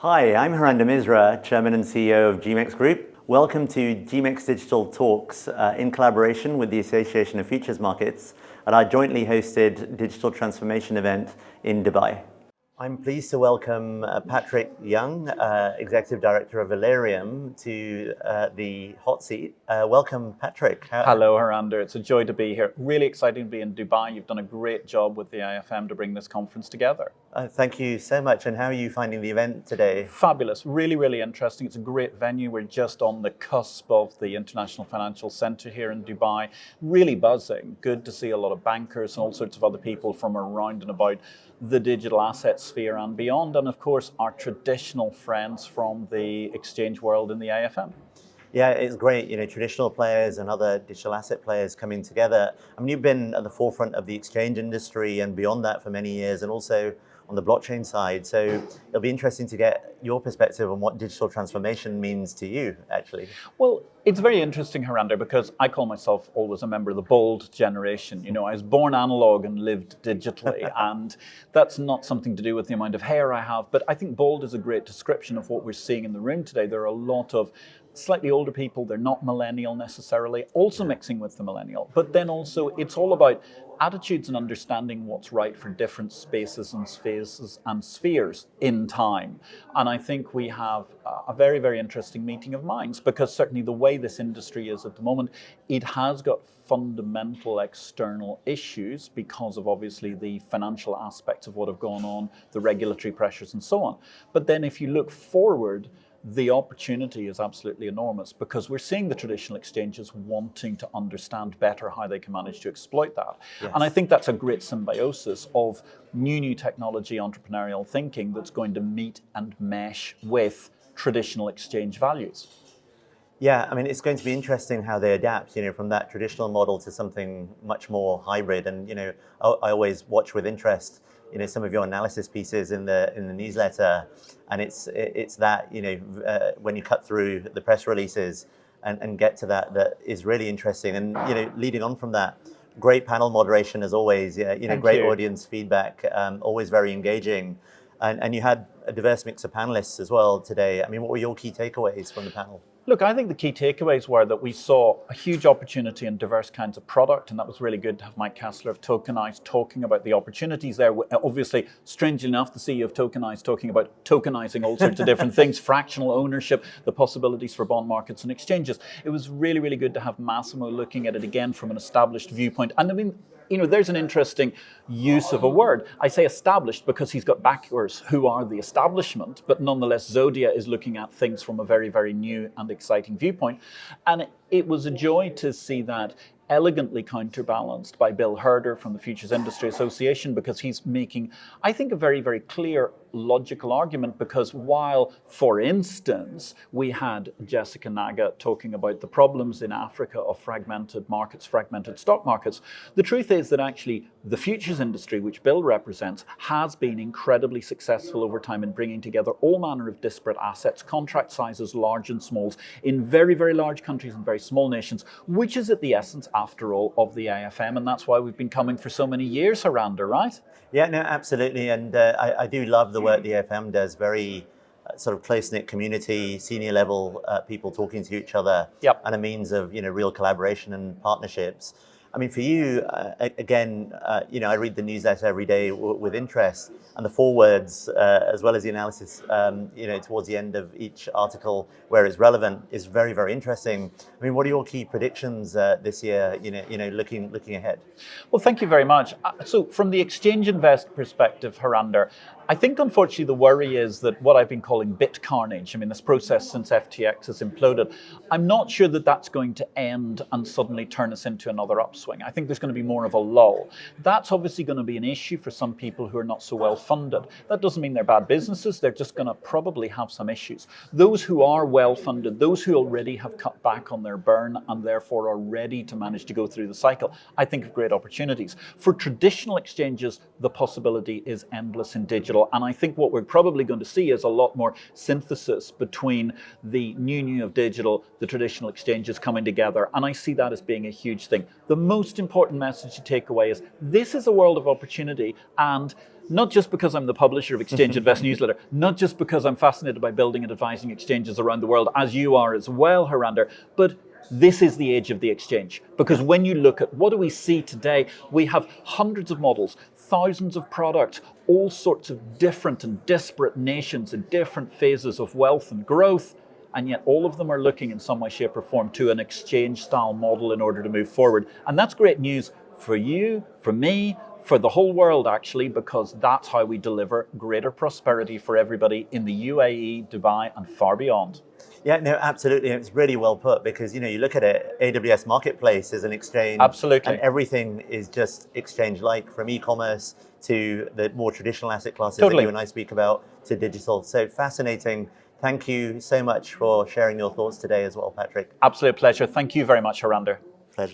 Hi, I'm Haranda Misra, Chairman and CEO of GMEX Group. Welcome to GMEX Digital Talks in collaboration with the Association of Futures Markets at our jointly hosted digital transformation event in Dubai. I'm pleased to welcome Patrick Young, Executive Director of Valereum, to the hot seat. Welcome, Patrick. Hello, Haranda. It's a joy to be here. Really exciting to be in Dubai. You've done a great job with the IFM to bring this conference together. Thank you so much. And how are you finding the event today? Fabulous. Really, really interesting. It's a great venue. We're just on the cusp of the International Financial Centre here in Dubai. Really buzzing. Good to see a lot of bankers and all sorts of other people from around and about the digital asset sphere and beyond. And of course, our traditional friends from the exchange world in the IFM. Yeah, it's great. Traditional players and other digital asset players coming together. I mean, you've been at the forefront of the exchange industry and beyond that for many years, and also on the blockchain side. So it'll be interesting to get your perspective on what digital transformation means to you, actually. Well, it's very interesting, Haranda, because I call myself always a member of the bold generation. I was born analog and lived digitally, and that's not something to do with the amount of hair I have, but I think bold is a great description of what we're seeing in the room today. There are a lot of slightly older people, they're not millennial necessarily, also mixing with the millennial. But then also it's all about attitudes and understanding what's right for different spaces and phases and spheres in time. And I think we have a very, very interesting meeting of minds, because certainly the way this industry is at the moment, it has got fundamental external issues because of obviously the financial aspects of what have gone on, the regulatory pressures and so on. But then if you look forward, the opportunity is absolutely enormous, because we're seeing the traditional exchanges wanting to understand better how they can manage to exploit that. Yes. And I think that's a great symbiosis of new technology, entrepreneurial thinking that's going to meet and mesh with traditional exchange values. Yeah, I mean, it's going to be interesting how they adapt, from that traditional model to something much more hybrid. And, I always watch with interest some of your analysis pieces in the newsletter, and it's that when you cut through the press releases and get to that is really interesting. And leading on from that, great panel moderation as always. Great audience feedback, always very engaging, and you had a diverse mix of panelists as well today. I mean, what were your key takeaways from the panel? Look, I think the key takeaways were that we saw a huge opportunity in diverse kinds of product, and that was really good to have Mike Kessler of Tokenize talking about the opportunities there. Obviously, strangely enough, the CEO of Tokenize talking about tokenizing all sorts of different things, fractional ownership, the possibilities for bond markets and exchanges. It was really, really good to have Massimo looking at it again from an established viewpoint. And I mean, there's an interesting use of a word. I say established because he's got backers who are the establishment, but nonetheless, Zodia is looking at things from a very, very new and exciting viewpoint. And it was a joy to see that elegantly counterbalanced by Bill Herder from the Futures Industry Association, because he's making, I think, a very, very clear logical argument, because while, for instance, we had Jessica Naga talking about the problems in Africa of fragmented markets, fragmented stock markets, the truth is that actually the futures industry, which Bill represents, has been incredibly successful over time in bringing together all manner of disparate assets, contract sizes, large and smalls, in very, very large countries and very small nations, which is at the essence, after all, of the IFM. And that's why we've been coming for so many years, Haranda, right? Yeah, no, absolutely. And I do love the work the IFM does. Very sort of close-knit community, senior level people talking to each other, yep, and a means of real collaboration and partnerships. I mean, for you, again, I read the newsletter every day with interest, and the forewords, as well as the analysis, towards the end of each article where it's relevant, is very, very interesting. I mean, what are your key predictions this year? Looking ahead. Well, thank you very much. So, from the exchange invest perspective, Haranda, I think, unfortunately, the worry is that what I've been calling bit carnage, I mean, this process since FTX has imploded, I'm not sure that that's going to end and suddenly turn us into another upswing. I think there's going to be more of a lull. That's obviously going to be an issue for some people who are not so well funded. That doesn't mean they're bad businesses. They're just going to probably have some issues. Those who are well funded, those who already have cut back on their burn and therefore are ready to manage to go through the cycle, I think have great opportunities. For traditional exchanges, the possibility is endless in digital digital. And I think what we're probably going to see is a lot more synthesis between the new of digital, the traditional exchanges coming together. And I see that as being a huge thing. The most important message to take away is this is a world of opportunity, and not just because I'm the publisher of Exchange Invest newsletter, not just because I'm fascinated by building and advising exchanges around the world, as you are as well, Harander, but this is the age of the exchange. Because when you look at what do we see today, we have hundreds of models, thousands of products, all sorts of different and disparate nations in different phases of wealth and growth, and yet all of them are looking in some way, shape or form to an exchange-style model in order to move forward. And that's great news for you, for me, for the whole world, actually, because that's how we deliver greater prosperity for everybody in the UAE, Dubai, and far beyond. Yeah, no, absolutely. And it's really well put because, you look at it, AWS Marketplace is an exchange. Absolutely. And everything is just exchange-like, from e-commerce to the more traditional asset classes Totally. that you and I speak about to digital. So fascinating. Thank you so much for sharing your thoughts today as well, Patrick. Absolute pleasure. Thank you very much, Harander. Pleasure.